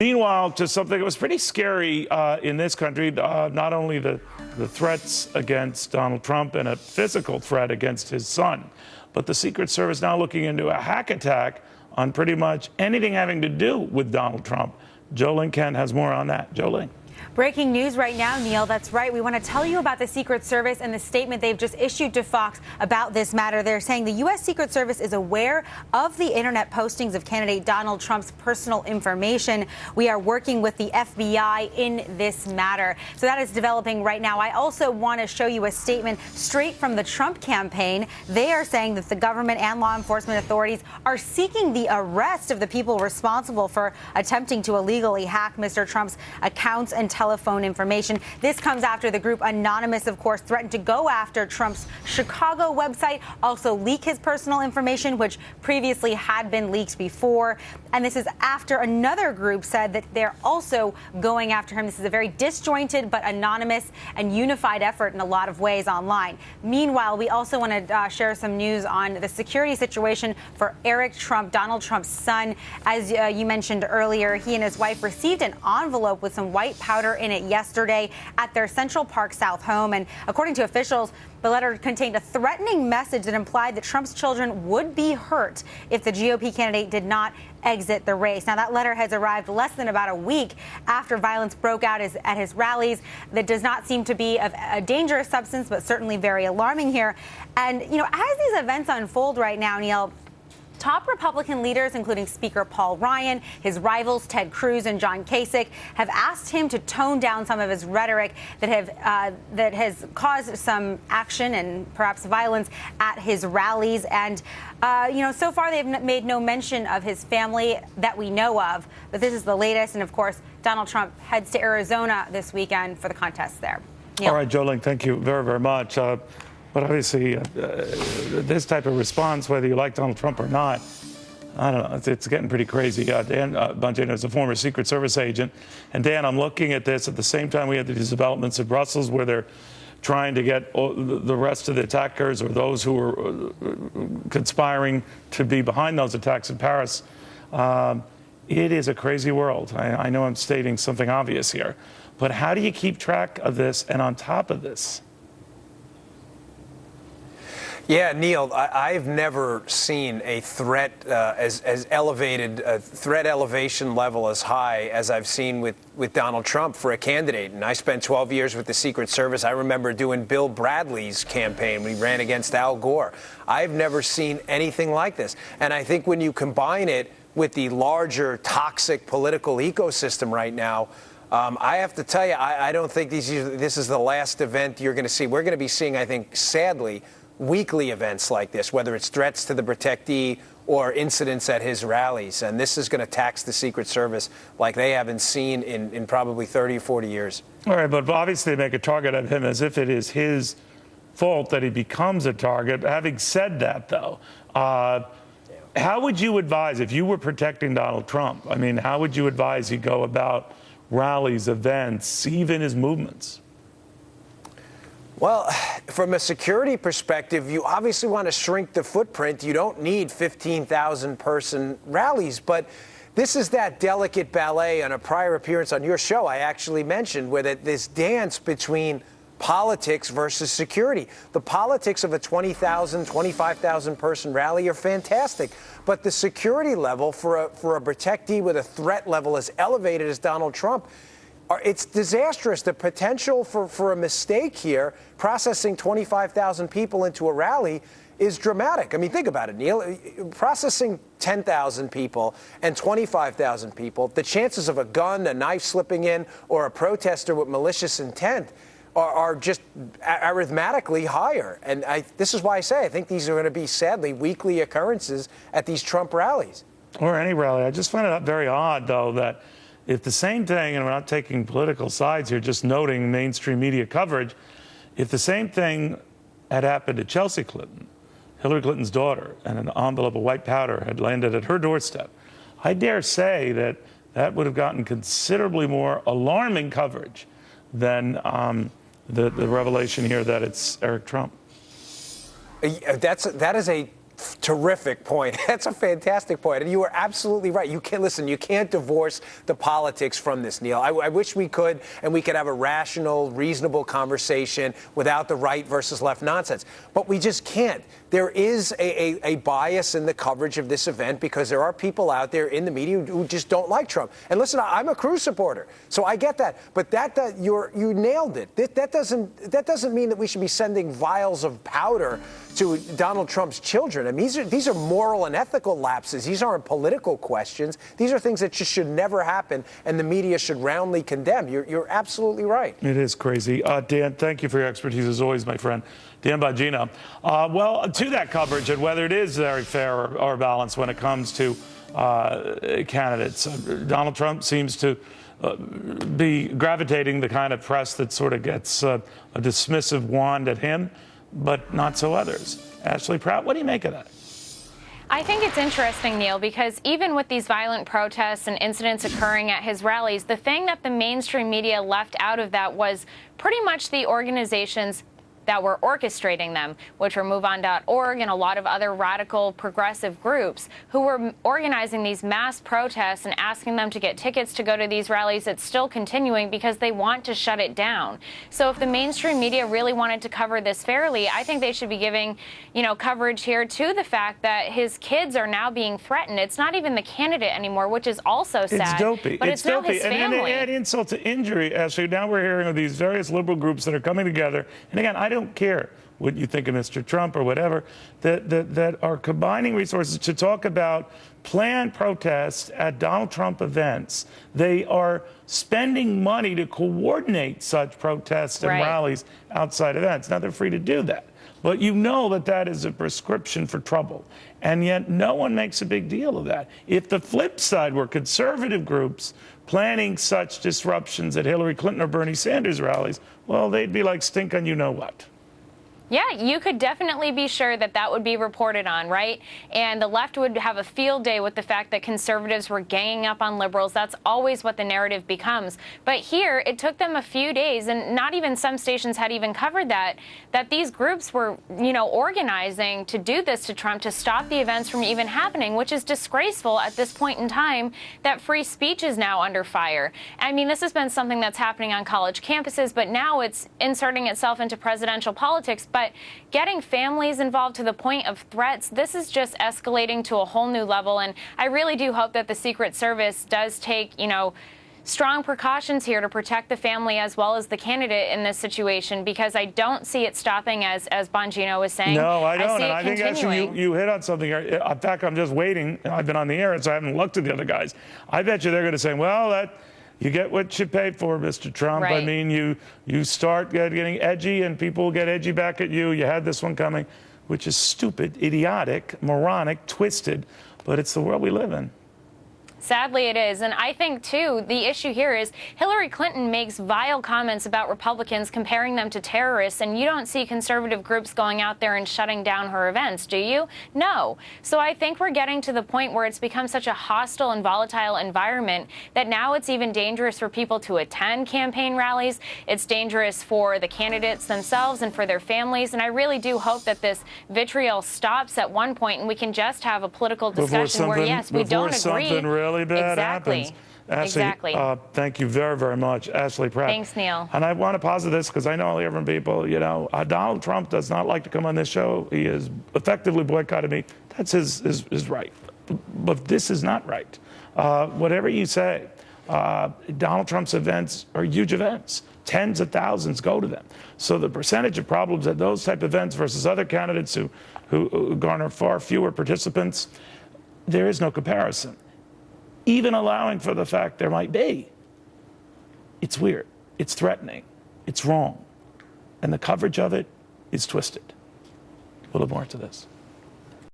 Meanwhile, to something that was pretty scary in this country, not only the threats against Donald Trump and a physical threat against his son, but the Secret Service now looking into a hack attack on pretty much anything having to do with Donald Trump. Jolene Kent has more on that. Jolene. Breaking news right now, Neil. That's right. We want to tell you about the Secret Service and the statement they've just issued to Fox about this matter. They're saying the U.S. Secret Service is aware of the internet postings of candidate Donald Trump's personal information. We are working with the FBI in this matter. So that is developing right now. I also want to show you a statement straight from the Trump campaign. They are saying that the government and law enforcement authorities are seeking the arrest of the people responsible for attempting to illegally hack Mr. Trump's accounts and telephone information. This comes after the group Anonymous, of course, threatened to go after Trump's Chicago website, also leak his personal information, which previously had been leaked before. And this is after another group said that they're also going after him. This is a very disjointed but anonymous and unified effort in a lot of ways online. Meanwhile, we also want to share some news on the security situation for Eric Trump, Donald Trump's son. As you mentioned earlier, he and his wife received an envelope with some white powder in it yesterday at their Central Park South home. And according to officials, the letter contained a threatening message that implied that Trump's children would be hurt if the GOP candidate did not exit the race. Now, that letter has arrived less than about a week after violence broke out at his rallies. That does not seem to be of a dangerous substance, but certainly very alarming here. And, you know, as these events unfold right now, Neil, top Republican leaders, including Speaker Paul Ryan, his rivals Ted Cruz and John Kasich, have asked him to tone down some of his rhetoric that has caused some action and perhaps violence at his rallies. And, so far they've made no mention of his family that we know of. But this is the latest. And, of course, Donald Trump heads to Arizona this weekend for the contest there. Neil. All right, Jolene, thank you very, very much. But obviously, this type of response, whether you like Donald Trump or not, I don't know, it's getting pretty crazy. Dan Bongino is a former Secret Service agent. And Dan, I'm looking at this at the same time we had these developments in Brussels where they're trying to get the rest of the attackers or those who were conspiring to be behind those attacks in Paris. It is a crazy world. I know I'm stating something obvious here. But how do you keep track of this and on top of this? Yeah, Neil, I've never seen a threat as elevated, threat elevation level as high as I've seen with Donald Trump for a candidate. And I spent 12 years with the Secret Service. I remember doing Bill Bradley's campaign when he ran against Al Gore. I've never seen anything like this. And I think when you combine it with the larger toxic political ecosystem right now, I have to tell you, I don't think this is the last event you're going to see. We're going to be seeing, I think, sadly, weekly events like this, whether it's threats to the protectee or incidents at his rallies. And this is going to tax the Secret Service like they haven't seen in probably 30 or 40 years. All right, but obviously they make a target of him as if it is his fault that he becomes a target. Having said that, though, how would you advise, if you were protecting Donald Trump, I mean, how would you advise he go about rallies, events, even his movements? Well, from a security perspective, you obviously want to shrink the footprint. You don't need 15,000 person rallies. But this is that delicate ballet. On a prior appearance on your show, I actually mentioned where this dance between politics versus security. The politics of a 20,000, 25,000 person rally are fantastic. But the security level for a protectee with a threat level as elevated as Donald Trump, it's disastrous. The potential for a mistake here, processing 25,000 people into a rally, is dramatic. I mean, think about it, Neil. Processing 10,000 people and 25,000 people, the chances of a gun, a knife slipping in, or a protester with malicious intent are just arithmetically higher. And this is why I say I think these are going to be, sadly, weekly occurrences at these Trump rallies. Or any rally. I just find it very odd, though, that if the same thing, and we're not taking political sides here, just noting mainstream media coverage, if the same thing had happened to Chelsea Clinton, Hillary Clinton's daughter, and an envelope of white powder had landed at her doorstep, I dare say that that would have gotten considerably more alarming coverage than the revelation here that it's Eric Trump. That is a Terrific point. That's a fantastic point. And you are absolutely right. You can't divorce the politics from this, Neil. I wish we could, and we could have a rational, reasonable conversation without the right versus left nonsense. But we just can't. There is a bias in the coverage of this event because there are people out there in the media who just don't like Trump. And listen, I'm a Cruz supporter, so I get that. But you nailed it. That doesn't mean that we should be sending vials of powder to Donald Trump's children. I mean, these are moral and ethical lapses. These aren't political questions. These are things that just should never happen, and the media should roundly condemn. You're absolutely right. It is crazy. Dan, thank you for your expertise as always, my friend. Dan Bongino. Well, to that coverage and whether it is very fair or balanced when it comes to candidates, Donald Trump seems to be gravitating the kind of press that sort of gets a dismissive wand at him, but not so others. Ashley Pratt, what do you make of that? I think it's interesting, Neil, because even with these violent protests and incidents occurring at his rallies, the thing that the mainstream media left out of that was pretty much the organizations that were orchestrating them, which were MoveOn.org and a lot of other radical progressive groups who were organizing these mass protests and asking them to get tickets to go to these rallies. It's still continuing because they want to shut it down. So if the mainstream media really wanted to cover this fairly, I think they should be giving, coverage here to the fact that his kids are now being threatened. It's not even the candidate anymore, which is also sad. It's dopey. But it's now his family. And add insult to injury, Ashley. Now we're hearing of these various liberal groups that are coming together. And again, I don't care what you think of Mr. Trump or whatever, that are combining resources to talk about planned protests at Donald Trump events. They are spending money to coordinate such protests and rallies outside events. Now, they're free to do that. But you know that is a prescription for trouble. And yet no one makes a big deal of that. If the flip side were conservative groups planning such disruptions at Hillary Clinton or Bernie Sanders rallies, well, they'd be like stink on you-know-what. Yeah, you could definitely be sure that would be reported on, right? And the left would have a field day with the fact that conservatives were ganging up on liberals. That's always what the narrative becomes. But here, it took them a few days, and not even some stations had even covered that these groups were, organizing to do this to Trump, to stop the events from even happening, which is disgraceful at this point in time that free speech is now under fire. I mean, this has been something that's happening on college campuses, but now it's inserting itself into presidential politics. But getting families involved to the point of threats, this is just escalating to a whole new level. And I really do hope that the Secret Service does take, strong precautions here to protect the family as well as the candidate in this situation, because I don't see it stopping, as Bongino was saying. No, I don't. And I think actually you hit on something here. In fact, I'm just waiting. I've been on the air, so I haven't looked at the other guys. I bet you they're going to say, well, you get what you pay for, Mr. Trump. Right. I mean, you start getting edgy, and people will get edgy back at you. You had this one coming, which is stupid, idiotic, moronic, twisted, but it's the world we live in. Sadly, it is. And I think, too, the issue here is Hillary Clinton makes vile comments about Republicans, comparing them to terrorists, and you don't see conservative groups going out there and shutting down her events, do you? No. So I think we're getting to the point where it's become such a hostile and volatile environment that now it's even dangerous for people to attend campaign rallies. It's dangerous for the candidates themselves and for their families. And I really do hope that this vitriol stops at one point and we can just have a political discussion where, yes, we don't agree. Really bad exactly. happens. Ashley, exactly. Thank you very, very much, Ashley Pratt. Thanks, Neil. And I want to posit this because I know I'll hear from people, Donald Trump does not like to come on this show. He has effectively boycotted me. That's his right. But this is not right. Whatever you say, Donald Trump's events are huge events. Tens of thousands go to them. So the percentage of problems at those type of events versus other candidates who garner far fewer participants, there is no comparison. Even allowing for the fact there might be, it's weird, it's threatening, it's wrong, and the coverage of it is twisted. We'll have more to this.